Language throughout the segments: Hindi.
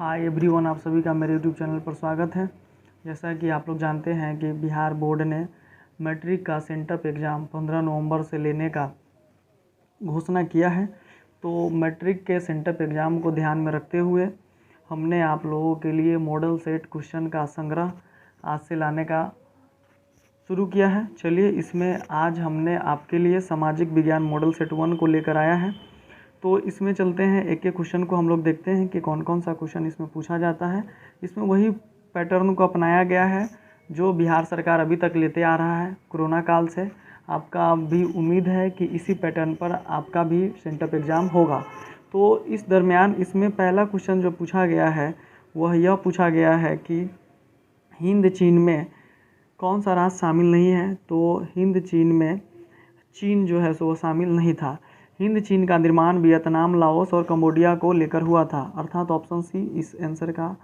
हाय एवरीवन, आप सभी का मेरे यूट्यूब चैनल पर स्वागत है। जैसा कि आप लोग जानते हैं कि बिहार बोर्ड ने मैट्रिक का सेंटअप एग्ज़ाम 15 नवंबर से लेने का घोषणा किया है। तो मैट्रिक के सेंटअप एग्ज़ाम को ध्यान में रखते हुए हमने आप लोगों के लिए मॉडल सेट क्वेश्चन का संग्रह आज से लाने का शुरू किया है। चलिए, इसमें आज हमने आपके लिए सामाजिक विज्ञान मॉडल सेट 1 को लेकर आया है। तो इसमें चलते हैं, एक एक क्वेश्चन को हम लोग देखते हैं कि कौन कौन सा क्वेश्चन इसमें पूछा जाता है। इसमें वही पैटर्न को अपनाया गया है जो बिहार सरकार अभी तक लेते आ रहा है कोरोना काल से। आपका भी उम्मीद है कि इसी पैटर्न पर आपका भी सेंटअप एग्ज़ाम होगा। तो इस दरमियान इसमें पहला क्वेश्चन जो पूछा गया है वह यह पूछा गया है कि हिंद चीन में कौन सा राज्य शामिल नहीं है। तो हिंद चीन में चीन जो है सो वो शामिल नहीं था। हिंद चीन का निर्माण वियतनाम, लाओस और कंबोडिया को लेकर हुआ था, अर्थात ऑप्शन सी इस आंसर का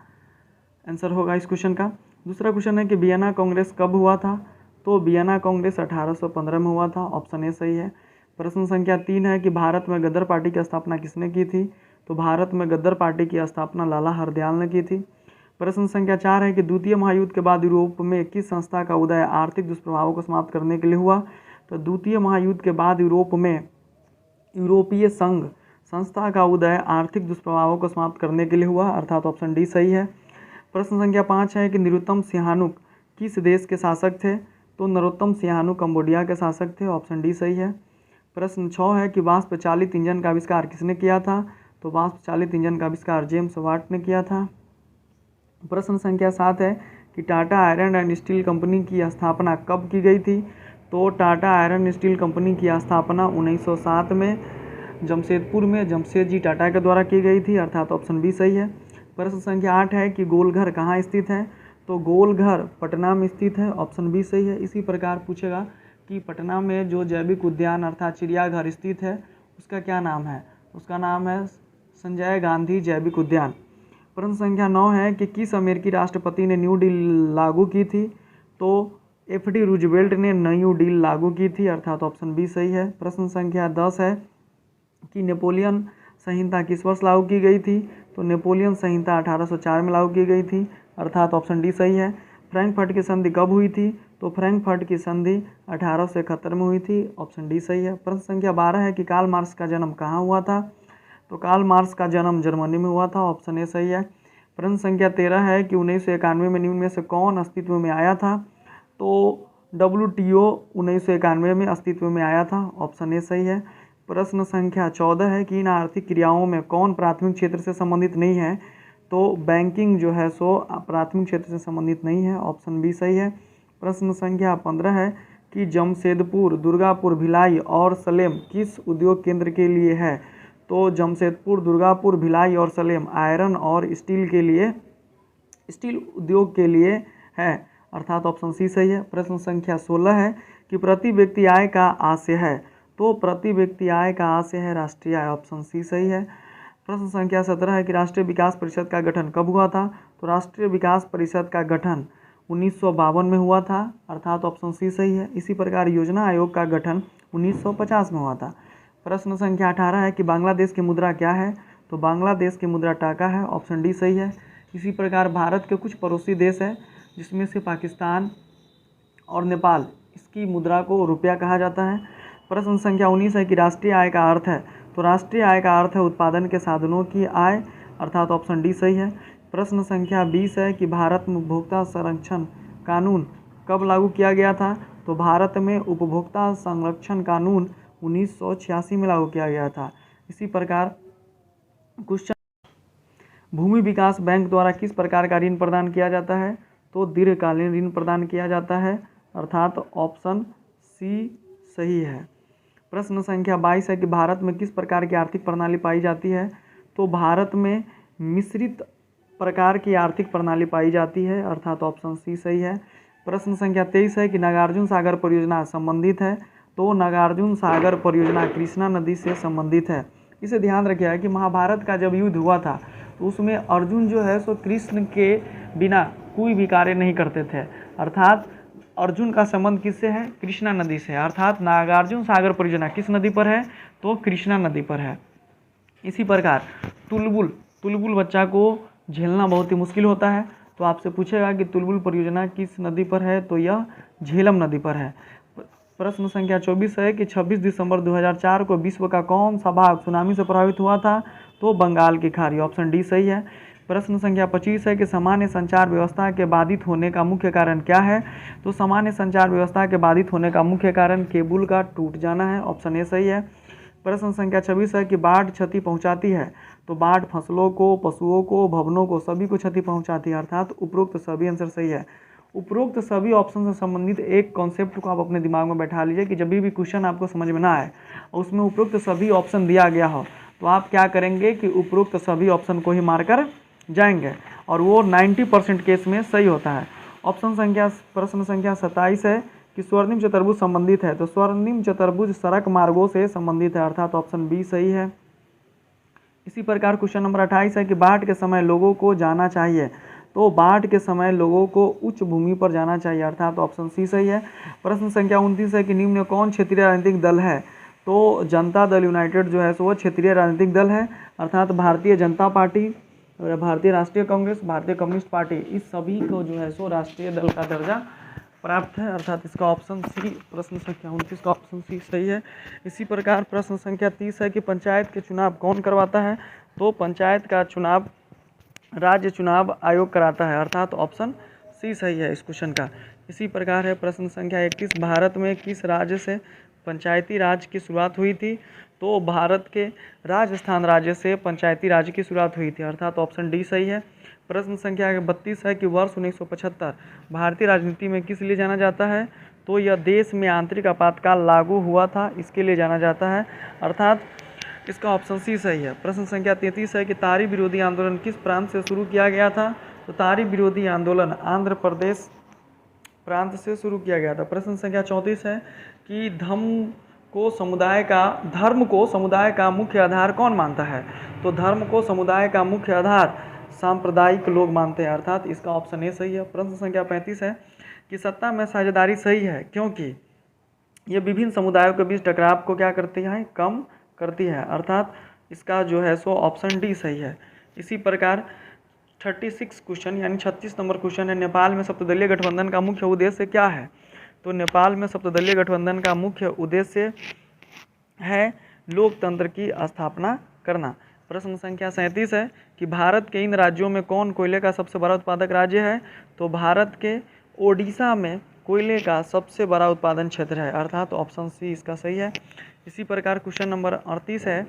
आंसर होगा इस क्वेश्चन का। दूसरा क्वेश्चन है कि वियना कांग्रेस कब हुआ था। तो वियना कांग्रेस 1815 में हुआ था, ऑप्शन ए सही है। प्रश्न संख्या 3 है कि भारत में गदर पार्टी की स्थापना किसने की थी। तो भारत में गदर पार्टी की स्थापना लाला हरदयाल ने की थी। प्रश्न संख्या 4 है कि द्वितीय महायुद्ध के बाद यूरोप में किस संस्था का उदय आर्थिक दुष्प्रभावों को समाप्त करने के लिए हुआ। तो द्वितीय महायुद्ध के बाद यूरोप में यूरोपीय संघ संस्था का उदय आर्थिक दुष्प्रभावों को समाप्त करने के लिए हुआ, अर्थात ऑप्शन डी सही है। प्रश्न संख्या 5 है कि नरोत्तम सिहानुक किस देश के शासक थे। तो नरोत्तम सिहानुक कंबोडिया के शासक थे, ऑप्शन डी सही है। प्रश्न 6 है कि वाष्प चालित इंजन का आविष्कार किसने किया था। तो वाष्प चालित इंजन का आविष्कार जेम्स वाट ने किया था। प्रश्न संख्या 7 है कि Tata iron and steel company की स्थापना कब की गई थी। तो टाटा आयरन स्टील कंपनी की स्थापना 1907 में जमशेदपुर में जमशेद जी टाटा के द्वारा की गई थी, अर्थात ऑप्शन बी सही है। प्रश्न संख्या 8 है कि गोलघर कहाँ स्थित है। तो गोलघर पटना में स्थित है, ऑप्शन बी सही है। इसी प्रकार पूछेगा कि पटना में जो जैविक उद्यान अर्थात चिड़ियाघर स्थित है उसका क्या नाम है। उसका नाम है संजय गांधी जैविक उद्यान। प्रश्न संख्या 9 है कि किस अमेरिकी राष्ट्रपति ने न्यू डील लागू की थी। तो एफ.डी. रूजवेल्ट ने न्यू डील लागू की थी, अर्थात ऑप्शन बी सही है। प्रश्न संख्या 10 है कि नेपोलियन संहिता किस वर्ष लागू की गई थी। तो नेपोलियन संहिता 1804 में लागू की गई थी, अर्थात ऑप्शन डी सही है। फ्रैंकफर्ट की संधि कब हुई थी। तो फ्रैंकफर्ट की संधि 1871 में हुई थी, ऑप्शन डी सही है। प्रश्न संख्या 12 है कि कार्ल मार्क्स का जन्म कहाँ हुआ था। तो कार्ल मार्क्स का जन्म जर्मनी में हुआ था, ऑप्शन ए सही है। प्रश्न संख्या 13 है कि 1991 में निम्न में से कौन अस्तित्व में आया था। तो WTO 1991 में अस्तित्व में आया था, ऑप्शन ए सही है। प्रश्न संख्या 14 है कि इन आर्थिक क्रियाओं में कौन प्राथमिक क्षेत्र से संबंधित नहीं है। तो बैंकिंग जो है सो प्राथमिक क्षेत्र से संबंधित नहीं है, ऑप्शन बी सही है। प्रश्न संख्या 15 है कि जमशेदपुर, दुर्गापुर, भिलाई और सलेम किस उद्योग केंद्र के लिए है। तो जमशेदपुर, दुर्गापुर, भिलाई और सलेम आयरन और स्टील उद्योग के लिए है, अर्थात ऑप्शन सी सही है। प्रश्न संख्या 16 है कि प्रति व्यक्ति आय का आशय है। तो प्रति व्यक्ति आय का आशय है राष्ट्रीय आय, ऑप्शन सी सही है। प्रश्न संख्या 17 है कि राष्ट्रीय विकास परिषद का गठन कब हुआ था। तो राष्ट्रीय विकास परिषद का गठन 1952 में हुआ था, अर्थात ऑप्शन सी सही है। इसी प्रकार योजना आयोग का गठन 1950 में हुआ था। प्रश्न संख्या 18 है कि बांग्लादेश की मुद्रा क्या है। तो बांग्लादेश की मुद्रा टाका है, ऑप्शन डी सही है। इसी प्रकार भारत के कुछ पड़ोसी देश हैं जिसमें से पाकिस्तान और नेपाल, इसकी मुद्रा को रुपया कहा जाता है। प्रश्न संख्या 19 है कि राष्ट्रीय आय का अर्थ है। तो राष्ट्रीय आय का अर्थ है उत्पादन के साधनों की आय, अर्थात ऑप्शन डी सही है। प्रश्न संख्या 20 है कि भारत में उपभोक्ता संरक्षण कानून कब लागू किया गया था। तो भारत में उपभोक्ता संरक्षण कानून 1986 में लागू किया गया था। इसी प्रकार क्वेश्चन, भूमि विकास बैंक द्वारा किस प्रकार का ऋण प्रदान किया जाता है। तो दीर्घकालीन ऋण प्रदान किया जाता है, अर्थात ऑप्शन सी सही है। प्रश्न संख्या 22 है कि भारत में किस प्रकार की आर्थिक प्रणाली पाई जाती है। तो भारत में मिश्रित प्रकार की आर्थिक प्रणाली पाई जाती है, अर्थात ऑप्शन सी सही है। प्रश्न संख्या 23 है कि नागार्जुन सागर परियोजना संबंधित है। तो नागार्जुन सागर परियोजना कृष्णा नदी से संबंधित है। इसे ध्यान रखिएगा कि महाभारत का जब युद्ध हुआ था तो उसमें अर्जुन जो है सो कृष्ण के बिना कोई भी कार्य नहीं करते थे, अर्थात अर्जुन का संबंध किससे है, कृष्णा नदी से, अर्थात नागार्जुन सागर परियोजना किस नदी पर है। तो कृष्णा नदी पर है। इसी प्रकार तुलबुल बच्चा को झेलना बहुत ही मुश्किल होता है। तो आपसे पूछेगा कि तुलबुल परियोजना किस नदी पर है, तो यह झेलम नदी पर है। प्रश्न संख्या 24 है कि 26 दिसंबर 2004 को विश्व का कौन सा भाग सुनामी से प्रभावित हुआ था, तो बंगाल की खाड़ी, ऑप्शन डी सही है। प्रश्न संख्या 25 है कि सामान्य संचार व्यवस्था के बाधित होने का मुख्य कारण क्या है, तो सामान्य संचार व्यवस्था के बाधित होने का मुख्य कारण केबल का टूट जाना है, ऑप्शन ए सही है। प्रश्न संख्या 26 है कि बाढ़ क्षति पहुंचाती है, तो बाढ़ फसलों को, पशुओं को, भवनों को, सभी को क्षति पहुंचाती है, अर्थात उपरोक्त सभी आंसर सही है। उपरोक्त सभी ऑप्शन से संबंधित एक कॉन्सेप्ट को आप अपने दिमाग में बैठा लीजिए कि जब भी क्वेश्चन आपको समझ में ना आए और उसमें उपरोक्त सभी ऑप्शन दिया गया हो, तो आप क्या करेंगे कि उपरोक्त सभी ऑप्शन को ही मारकर जाएंगे, और वो 90% केस में सही होता है। प्रश्न संख्या 27 है कि स्वर्णिम चतुर्भुज संबंधित है, तो स्वर्णिम चतुर्भुज सड़क मार्गों से संबंधित है, अर्थात ऑप्शन बी सही है। इसी प्रकार क्वेश्चन नंबर 28 है कि बाढ़ के समय लोगों को जाना चाहिए, तो बाढ़ के समय लोगों को उच्च भूमि पर जाना चाहिए, अर्थात ऑप्शन सी सही है। प्रश्न संख्या 29 है कि निम्न में कौन क्षेत्रीय राजनीतिक दल है, तो जनता दल यूनाइटेड जो है सो वो क्षेत्रीय राजनीतिक दल है, अर्थात भारतीय जनता पार्टी, भारतीय राष्ट्रीय कांग्रेस, भारतीय कम्युनिस्ट पार्टी, इस सभी को जो है सो राष्ट्रीय दल का दर्जा प्राप्त है, अर्थात इसका ऑप्शन सी, प्रश्न संख्या 29 का ऑप्शन सी सही है। इसी प्रकार प्रश्न संख्या 30 है कि पंचायत के चुनाव कौन करवाता है, तो पंचायत का चुनाव राज्य चुनाव आयोग कराता है, अर्थात ऑप्शन सी सही है इस क्वेश्चन का। इसी प्रकार है प्रश्न संख्या 31, भारत में किस राज्य से पंचायती राज की शुरुआत हुई थी, तो भारत के राजस्थान राज्य से पंचायती राज की शुरुआत हुई थी, अर्थात ऑप्शन डी सही है। प्रश्न संख्या 32 है कि वर्ष 1975 भारतीय राजनीति में किस लिए जाना जाता है, तो यह देश में आंतरिक आपातकाल लागू हुआ था, इसके लिए जाना जाता है, अर्थात इसका ऑप्शन सी सही है। प्रश्न संख्या 33 है कि तारी विरोधी आंदोलन किस प्रांत से शुरू किया गया था, तो तारी विरोधी आंदोलन आंध्र प्रदेश प्रांत से शुरू किया गया था। प्रश्न संख्या 34 है कि धर्म को समुदाय का मुख्य आधार कौन मानता है, तो धर्म को समुदाय का मुख्य आधार सांप्रदायिक लोग मानते हैं, अर्थात इसका ऑप्शन ए सही है। प्रश्न संख्या 35 है कि सत्ता में साझेदारी सही है क्योंकि ये विभिन्न समुदायों के बीच टकराव को क्या करती है, कम करती है, अर्थात इसका जो है सो ऑप्शन डी सही है। इसी प्रकार 36 क्वेश्चन यानी 36 नंबर क्वेश्चन है, नेपाल में सप्तदलीय गठबंधन का मुख्य उद्देश्य क्या है, तो नेपाल में सप्तदलीय गठबंधन का मुख्य उद्देश्य है लोकतंत्र की स्थापना करना। प्रश्न संख्या 37 है कि भारत के इन राज्यों में कौन कोयले का सबसे बड़ा उत्पादक राज्य है, तो भारत के ओडिशा में कोयले का सबसे बड़ा उत्पादन क्षेत्र है, अर्थात ऑप्शन सी इसका सही है। इसी प्रकार क्वेश्चन नंबर 38 है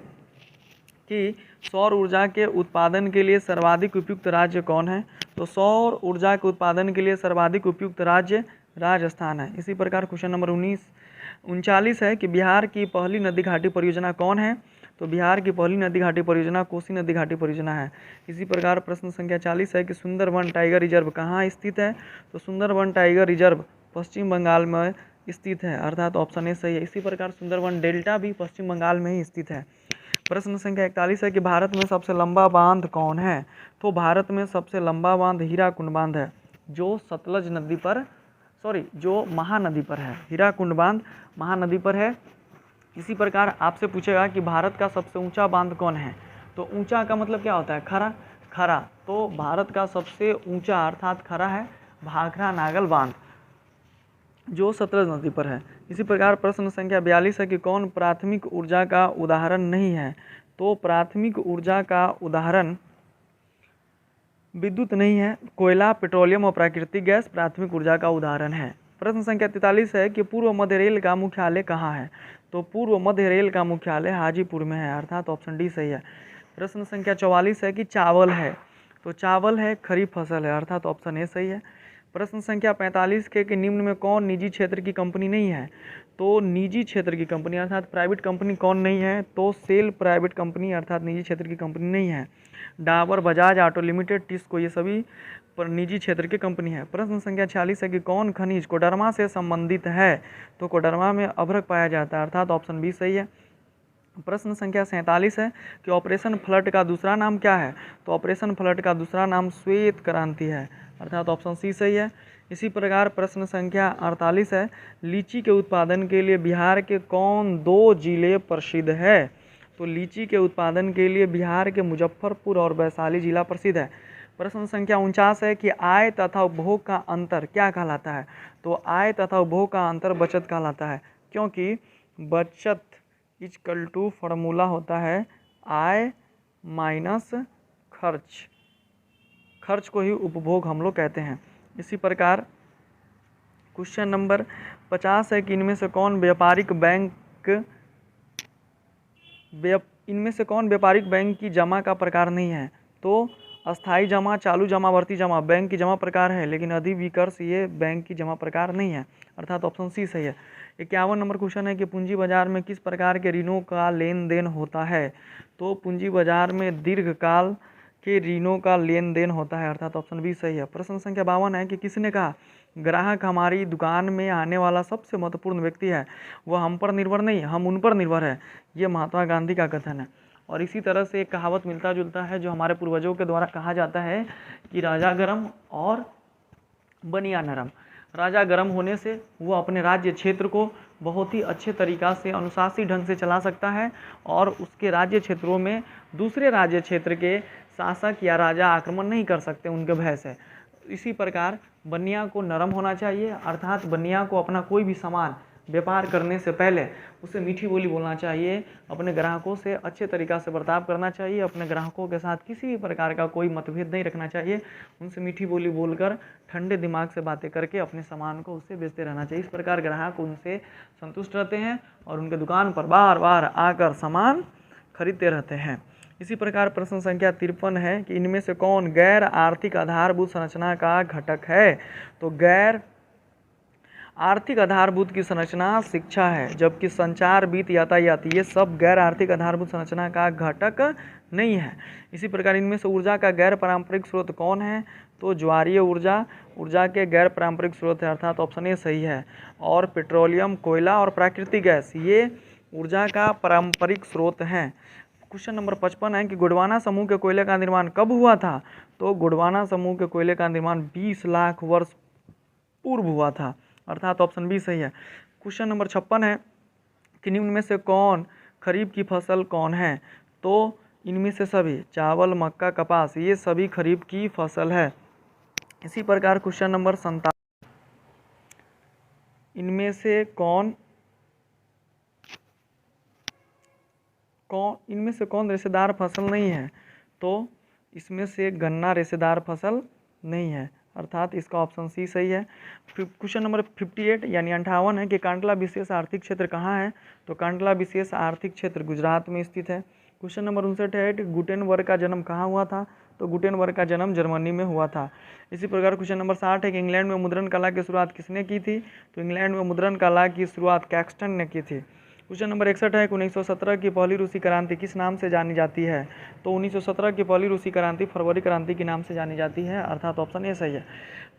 कि सौर ऊर्जा के उत्पादन के लिए सर्वाधिक उपयुक्त राज्य कौन है, तो सौर ऊर्जा के उत्पादन के लिए सर्वाधिक उपयुक्त राज्य राजस्थान है। इसी प्रकार क्वेश्चन नंबर 39 है कि बिहार की पहली नदी घाटी परियोजना कौन है, तो बिहार की पहली नदी घाटी परियोजना कोसी नदी घाटी परियोजना है। इसी प्रकार प्रश्न संख्या 40 है कि सुंदरवन टाइगर रिजर्व कहाँ स्थित है, तो सुंदरवन टाइगर रिजर्व पश्चिम बंगाल में स्थित है, अर्थात ऑप्शन ए सही है। इसी प्रकार सुंदरवन डेल्टा भी पश्चिम बंगाल में ही स्थित है। प्रश्न संख्या 41 है कि भारत में सबसे लंबा बांध कौन है, तो भारत में सबसे लंबा बांध हीराकुंड बांध है, जो सतलज नदी पर जो महानदी पर है, हीराकुंड बांध महानदी पर है। इसी प्रकार आपसे पूछेगा कि भारत का सबसे ऊंचा बांध कौन है, तो ऊंचा का मतलब क्या होता है, खरा, तो भारत का सबसे ऊंचा अर्थात खरा है भाखरा नागल बांध, जो सतलज नदी पर है। इसी प्रकार प्रश्न संख्या 42 है कि कौन प्राथमिक ऊर्जा का उदाहरण नहीं है, तो प्राथमिक ऊर्जा का उदाहरण विद्युत नहीं है, कोयला, पेट्रोलियम और प्राकृतिक गैस प्राथमिक ऊर्जा का उदाहरण है। प्रश्न संख्या 43 है कि पूर्व मध्य रेल का मुख्यालय कहाँ है, तो पूर्व मध्य रेल का मुख्यालय हाजीपुर में है, अर्थात ऑप्शन डी सही है। प्रश्न संख्या 44 है कि चावल है, तो चावल है खरीफ फसल है, अर्थात ऑप्शन ए सही है। प्रश्न संख्या 45 के कि निम्न में कौन निजी क्षेत्र की कंपनी नहीं है, तो निजी क्षेत्र की कंपनी अर्थात प्राइवेट कंपनी कौन नहीं है, तो सेल प्राइवेट कंपनी अर्थात निजी क्षेत्र की कंपनी नहीं है। डाबर, बजाज ऑटो लिमिटेड, टिस्को, ये सभी पर निजी क्षेत्र की कंपनी है। प्रश्न संख्या 46 है कि कौन खनिज कोडरमा से संबंधित है, तो कोडरमा में अभ्रक पाया जाता है, अर्थात ऑप्शन बी सही है। प्रश्न संख्या 47 है कि ऑपरेशन फ्लड का दूसरा नाम क्या है, तो ऑपरेशन फ्लड का दूसरा नाम श्वेत क्रांति है, अर्थात ऑप्शन सी सही है। इसी प्रकार प्रश्न संख्या 48 है लीची के उत्पादन के लिए बिहार के कौन 2 जिले प्रसिद्ध है, तो लीची के उत्पादन के लिए बिहार के मुजफ्फरपुर और वैशाली जिला प्रसिद्ध है। प्रश्न संख्या 49 है कि आय तथा उपभोग का अंतर क्या कहलाता है। तो आय तथा उपभोग का अंतर बचत कहलाता है, क्योंकि बचत इक्वल टू फॉर्मूला होता है आय माइनस खर्च, खर्च को ही उपभोग हम लोग कहते हैं। इसी प्रकार क्वेश्चन नंबर 50 है कि इनमें से कौन व्यापारिक बैंक की जमा का प्रकार नहीं है। तो अस्थाई जमा, चालू जमा, आवर्ती जमा बैंक की जमा प्रकार है, लेकिन अधिविकर्ष ये बैंक की जमा प्रकार नहीं है, अर्थात ऑप्शन सी सही है। 51 नंबर क्वेश्चन है कि पूंजी बाजार में किस प्रकार के ऋणों का लेन देन होता है। तो पूंजी बाजार में दीर्घकाल के ऋणों का लेन देन होता है, अर्थात ऑप्शन बी सही है। प्रश्न संख्या 52 है कि किसने कहा ग्राहक हमारी दुकान में आने वाला सबसे महत्वपूर्ण व्यक्ति है, वह हम पर निर्भर नहीं हम उन पर निर्भर है। ये महात्मा गांधी का कथन है। और इसी तरह से एक कहावत मिलता जुलता है जो हमारे पूर्वजों के द्वारा कहा जाता है कि राजा गरम और बनिया नरम। राजा गरम होने से वो अपने राज्य क्षेत्र को बहुत ही अच्छे तरीक़ा से अनुशासित ढंग से चला सकता है और उसके राज्य क्षेत्रों में दूसरे राज्य क्षेत्र के शासक या राजा आक्रमण नहीं कर सकते उनके भय से। इसी प्रकार बनिया को नरम होना चाहिए, अर्थात बनिया को अपना कोई भी सामान व्यापार करने से पहले उसे मीठी बोली बोलना चाहिए, अपने ग्राहकों से अच्छे तरीक़ा से बर्ताव करना चाहिए, अपने ग्राहकों के साथ किसी भी प्रकार का कोई मतभेद नहीं रखना चाहिए, उनसे मीठी बोली बोलकर ठंडे दिमाग से बातें करके अपने सामान को उससे बेचते रहना चाहिए। इस प्रकार ग्राहक उनसे संतुष्ट रहते हैं और उनके दुकान पर बार बार आकर सामान खरीदते रहते हैं। इसी प्रकार प्रश्न संख्या 53 है कि इनमें से कौन गैर आर्थिक आधारभूत संरचना का घटक है। तो गैर आर्थिक आधारभूत की संरचना शिक्षा है, जबकि संचार, वित्त, यातायात ये सब गैर आर्थिक आधारभूत संरचना का घटक नहीं है। इसी प्रकार इनमें से ऊर्जा का गैर पारंपरिक स्रोत कौन है। तो ज्वारीय ऊर्जा ऊर्जा के गैर पारंपरिक स्रोत है, अर्थात ऑप्शन ए सही है। और पेट्रोलियम, कोयला और प्राकृतिक गैस ये ऊर्जा का पारंपरिक स्रोत हैं। क्वेश्चन नंबर 55 है कि गोंडवाना समूह के कोयले का निर्माण कब हुआ था। तो गोंडवाना समूह के कोयले का निर्माण 20 लाख वर्ष पूर्व हुआ था, अर्थात ऑप्शन बी सही है। क्वेश्चन नंबर 56 है कि निम्न में से कौन खरीफ की फसल कौन है। तो इनमें से सभी चावल, मक्का, कपास ये सभी खरीफ की फसल है। इसी प्रकार क्वेश्चन नंबर 57 इनमें से कौन रेशेदार फसल नहीं है। तो इसमें से गन्ना रेशेदार फसल नहीं है, अर्थात इसका ऑप्शन सी सही है। क्वेश्चन नंबर 58 यानी 58 है कि कांडला विशेष आर्थिक क्षेत्र कहाँ है। तो कांडला विशेष आर्थिक क्षेत्र गुजरात में स्थित है। क्वेश्चन नंबर 59 है कि गुटेनबर्ग का जन्म कहाँ हुआ था। तो गुटेनबर्ग का जन्म जर्मनी में हुआ था। इसी प्रकार क्वेश्चन नंबर 60 है कि इंग्लैंड में मुद्रण कला की शुरुआत किसने की थी। तो इंग्लैंड में मुद्रण कला की शुरुआत कैक्सटन ने की थी। क्वेश्चन नंबर 61 है कि 1917 की पहली रूसी क्रांति किस नाम से जानी जाती है। तो 1917 की पहली रूसी क्रांति फरवरी क्रांति के नाम से जानी जाती है, अर्थात ऑप्शन ए सही है।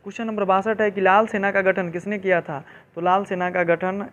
क्वेश्चन नंबर 62 है कि लाल सेना का गठन किसने किया था। तो लाल सेना का गठन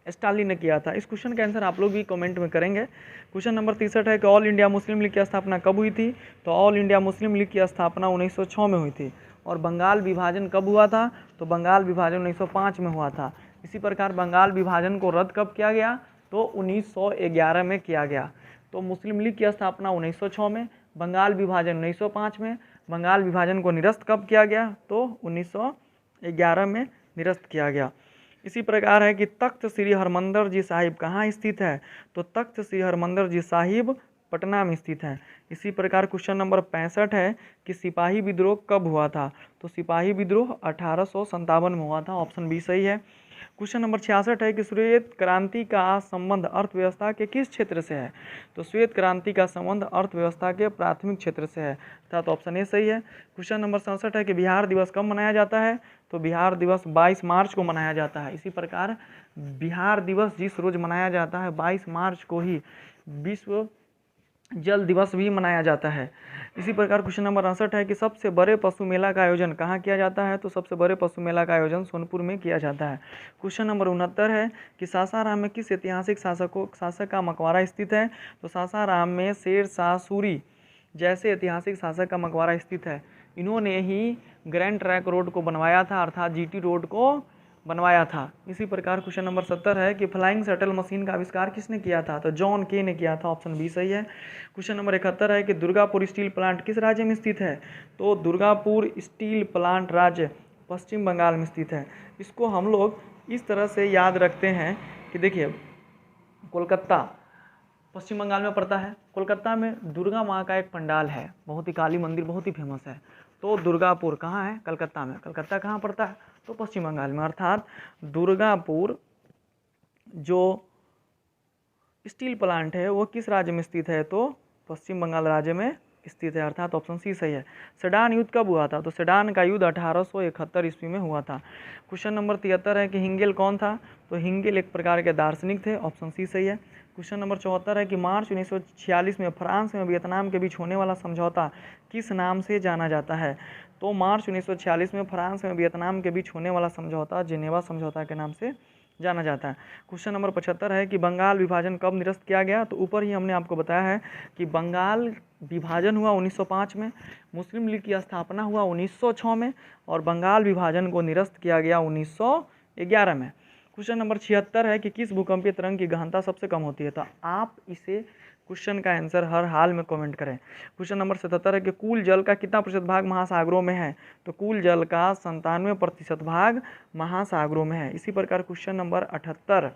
स्टालिन ने किया था। इस क्वेश्चन का आंसर आप लोग भी कमेंट में करेंगे। क्वेश्चन नंबर 63 है कि ऑल इंडिया मुस्लिम लीग की स्थापना कब हुई थी। तो ऑल इंडिया मुस्लिम लीग की स्थापना 1906 में हुई थी। और बंगाल विभाजन कब हुआ था। तो बंगाल विभाजन 1905 में हुआ था। इसी प्रकार बंगाल विभाजन को रद्द कब किया गया। तो 1911 में किया गया। तो मुस्लिम लीग की स्थापना 1906 में, बंगाल विभाजन 1905 में। बंगाल विभाजन को निरस्त कब किया गया। तो 1911 में निरस्त किया गया। इसी प्रकार है कि तख्त श्री हरमंदिर जी साहिब कहाँ स्थित है। तो तख्त श्री हरमंदिर जी साहिब पटना में स्थित है। इसी प्रकार क्वेश्चन नंबर 65 है कि सिपाही विद्रोह कब हुआ था। तो सिपाही विद्रोह 1857 में हुआ था, ऑप्शन बी सही है। क्वेश्चन नंबर 66 है कि श्वेत क्रांति का संबंध अर्थव्यवस्था के किस क्षेत्र से है। तो श्वेत क्रांति का संबंध अर्थव्यवस्था के प्राथमिक क्षेत्र से है, अर्थात ऑप्शन ए सही है। क्वेश्चन नंबर 67 है कि बिहार दिवस कब मनाया जाता है। तो बिहार दिवस 22 मार्च को मनाया जाता है। इसी प्रकार बिहार दिवस जिस रोज मनाया जाता है 22 मार्च को ही विश्व जल दिवस भी मनाया जाता है। इसी प्रकार क्वेश्चन नंबर 68 है कि सबसे बड़े पशु मेला का आयोजन कहाँ किया जाता है। तो सबसे बड़े पशु मेला का आयोजन सोनपुर में किया जाता है। क्वेश्चन नंबर 69 है कि सासाराम में किस ऐतिहासिक शासक का मकबरा स्थित है। तो सासाराम में शेर शाह सूरी जैसे ऐतिहासिक शासक का मकबरा स्थित है। इन्होंने ही ग्रैंड ट्रैंक रोड को बनवाया था, अर्थात जीटी रोड को बनवाया था। इसी प्रकार क्वेश्चन नंबर 70 है कि फ्लाइंग शटल मशीन का आविष्कार किसने किया था, तो जॉन के ने किया था, ऑप्शन बी सही है। क्वेश्चन नंबर 71 है कि दुर्गापुर स्टील प्लांट किस राज्य में स्थित है, तो दुर्गापुर स्टील प्लांट राज्य पश्चिम बंगाल में स्थित है। इसको हम लोग इस तरह से याद रखते हैं कि देखिए कोलकाता पश्चिम बंगाल में पड़ता है। कोलकाता में दुर्गा माँ का एक पंडाल है, बहुत ही काली मंदिर, बहुत ही फेमस है। तो दुर्गापुर कहाँ है, कलकत्ता में। कलकत्ता कहाँ पड़ता है, तो पश्चिम बंगाल में। अर्थात दुर्गापुर जो स्टील प्लांट है वो किस राज्य में स्थित है, तो पश्चिम बंगाल राज्य में स्थित है। अर्थात ऑप्शन सी सही है। सेडान युद्ध कब हुआ था, तो सेडान का युद्ध 1871 ईस्वी में हुआ था। क्वेश्चन नंबर 73 है कि हिंगेल कौन था, तो हिंगेल एक प्रकार के दार्शनिक थे, ऑप्शन सी सही है। क्वेश्चन नंबर 74 है कि मार्च 1946 में फ्रांस में वियतनाम के बीच होने वाला समझौता किस नाम से जाना जाता है, तो मार्च 1946 में फ्रांस में वियतनाम के बीच होने वाला समझौता जेनेवा समझौता के नाम से जाना जाता है। क्वेश्चन नंबर 75 है कि बंगाल विभाजन कब निरस्त किया गया, तो ऊपर ही हमने आपको बताया है कि बंगाल विभाजन हुआ 1905 में, मुस्लिम लीग की स्थापना हुआ 1906 में, और बंगाल विभाजन को निरस्त किया गया 1911 में। क्वेश्चन नंबर 76 है कि किस भूकंपीय तरंग की गहनता सबसे कम होती है, तो आप इसे क्वेश्चन का आंसर हर हाल में कमेंट करें। क्वेश्चन नंबर 77 है कि कुल जल का कितना प्रतिशत भाग महासागरों में है, तो कुल जल का 97% भाग महासागरों में है। इसी प्रकार क्वेश्चन नंबर 78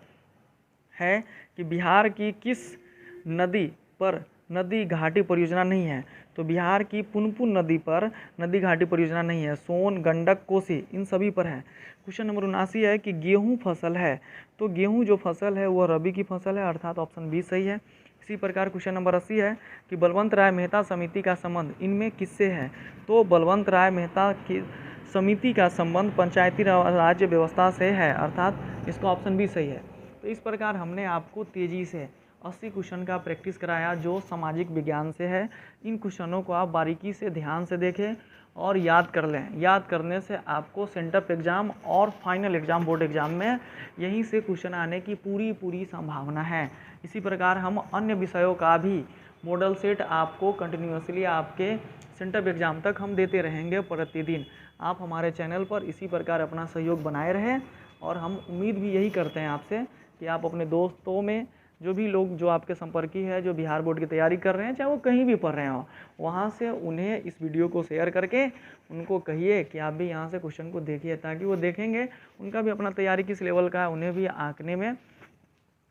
है कि बिहार की किस नदी पर नदी घाटी परियोजना नहीं है, तो बिहार की पुनपुन नदी पर नदी घाटी परियोजना नहीं है, सोन, गंडक, कोसी इन सभी पर है। क्वेश्चन नंबर 79 है कि गेहूं फसल है, तो गेहूं जो फसल है वह रबी की फसल है, अर्थात ऑप्शन बी सही है। इसी प्रकार क्वेश्चन नंबर 80 है कि बलवंत राय मेहता समिति का संबंध इनमें किससे है, तो बलवंत राय मेहता की समिति का संबंध पंचायती राज्य व्यवस्था से है, अर्थात इसका ऑप्शन बी सही है। तो इस प्रकार हमने आपको तेज़ी से 80 क्वेश्चन का प्रैक्टिस कराया जो सामाजिक विज्ञान से है। इन क्वेश्चनों को आप बारीकी से ध्यान से देखें और याद कर लें। याद करने से आपको सेंटअप एग्ज़ाम और फाइनल एग्ज़ाम बोर्ड एग्ज़ाम में यहीं से क्वेश्चन आने की पूरी संभावना है। इसी प्रकार हम अन्य विषयों का भी मॉडल सेट आपको कंटिन्यूसली आपके सेंटअप एग्ज़ाम तक हम देते रहेंगे प्रतिदिन। आप हमारे चैनल पर इसी प्रकार अपना सहयोग बनाए रहें, और हम उम्मीद भी यही करते हैं आपसे कि आप अपने दोस्तों में जो भी लोग जो आपके संपर्की है जो बिहार बोर्ड की तैयारी कर रहे हैं, चाहे वो कहीं भी पढ़ रहे हो, वहाँ से उन्हें इस वीडियो को शेयर करके उनको कहिए कि आप भी यहाँ से क्वेश्चन को देखिए, ताकि वो देखेंगे उनका भी अपना तैयारी किस लेवल का है, उन्हें भी आंकने में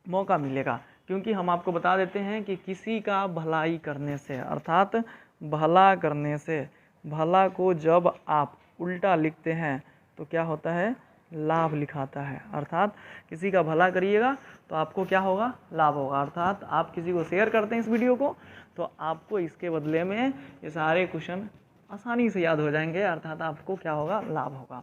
मौका मिलेगा। क्योंकि हम आपको बता देते हैं कि किसी का भलाई करने से, अर्थात भला करने से, भला को जब आप उल्टा लिखते हैं तो क्या होता है, लाभ लिखाता है। अर्थात किसी का भला करिएगा तो आपको क्या होगा, लाभ होगा। अर्थात आप किसी को शेयर करते हैं इस वीडियो को तो आपको इसके बदले में ये सारे क्वेश्चन आसानी से याद हो जाएंगे, अर्थात आपको क्या होगा, लाभ होगा।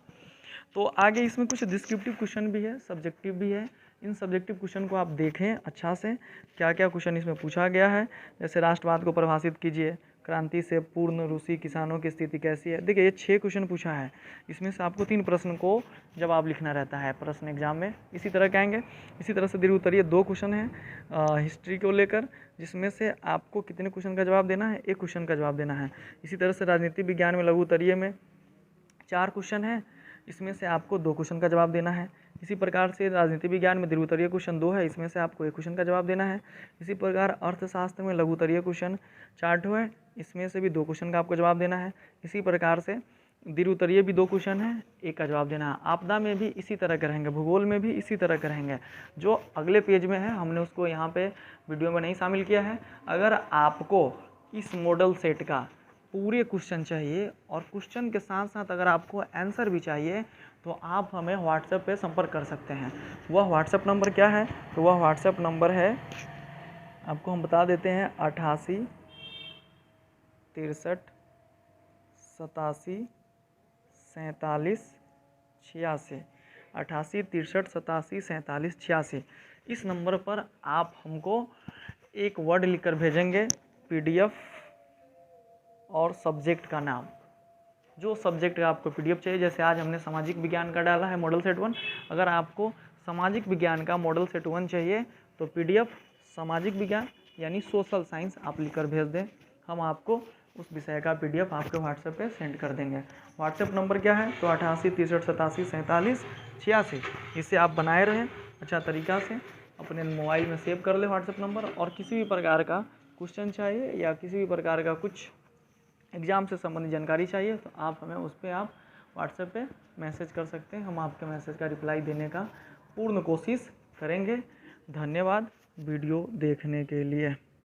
तो आगे इसमें कुछ डिस्क्रिप्टिव क्वेश्चन भी है, सब्जेक्टिव भी है। इन सब्जेक्टिव क्वेश्चन को आप देखें अच्छा से, क्या क्या क्वेश्चन इसमें पूछा गया है। जैसे राष्ट्रवाद को परिभाषित कीजिए, क्रांति से पूर्ण रूसी किसानों की स्थिति कैसी है। देखिए ये 6 क्वेश्चन पूछा है, इसमें से आपको 3 प्रश्न को जवाब लिखना रहता है प्रश्न एग्जाम में। इसी तरह के आएंगे। इसी तरह से दीर्घ उत्तरीय 2 क्वेश्चन हैं हिस्ट्री को लेकर, जिसमें से आपको कितने क्वेश्चन का जवाब देना है, 1 क्वेश्चन का जवाब देना है। इसी तरह से राजनीति विज्ञान में लघु उत्तरीय में 4 क्वेश्चन हैं, इसमें से आपको 2 क्वेश्चन का जवाब देना है। इसी प्रकार से राजनीति विज्ञान में दीर्घ उत्तरीय क्वेश्चन 2 है, इसमें से आपको 1 क्वेश्चन का जवाब देना है। इसी प्रकार अर्थशास्त्र में लघु उत्तरीय क्वेश्चन 4 है, इसमें से भी 2 क्वेश्चन का आपको जवाब देना है। इसी प्रकार से दीर्घ उत्तरीय भी 2 क्वेश्चन है, 1 का जवाब देना है। आपदा में भी इसी तरह करेंगे, भूगोल में भी इसी तरह करेंगे। जो अगले पेज में है हमने उसको यहाँ पे वीडियो में नहीं शामिल किया है। अगर आपको इस मॉडल सेट का पूरे क्वेश्चन चाहिए और क्वेश्चन के साथ साथ अगर आपको आंसर भी चाहिए तो आप हमें व्हाट्सएप पे संपर्क कर सकते हैं। वह व्हाट्सएप नंबर क्या है, तो वह व्हाट्सएप नंबर है, आपको हम बता देते हैं, 88 63 87 47 86, 88 63 87 47 86। इस नंबर पर आप हमको एक वर्ड लिखकर भेजेंगे, PDF और सब्जेक्ट का नाम, जो सब्जेक्ट का आपको PDF चाहिए। जैसे आज हमने सामाजिक विज्ञान का डाला है मॉडल सेट 1, अगर आपको सामाजिक विज्ञान का मॉडल सेट 1 चाहिए तो PDF सामाजिक विज्ञान यानी सोशल साइंस आप लिखकर भेज दें, हम आपको उस विषय का PDF आपके व्हाट्सएप पे सेंड कर देंगे। व्हाट्सएप नंबर क्या है, तो 88 63 87 47 86। इसे आप बनाए रहें अच्छा तरीक़ा से, अपने मोबाइल में सेव कर लें व्हाट्सएप नंबर। और किसी भी प्रकार का क्वेश्चन चाहिए या किसी भी प्रकार का कुछ एग्ज़ाम से संबंधित जानकारी चाहिए तो आप हमें उस पर आप व्हाट्सएप पे मैसेज कर सकते हैं। हम आपके मैसेज का रिप्लाई देने का पूर्ण कोशिश करेंगे। धन्यवाद वीडियो देखने के लिए।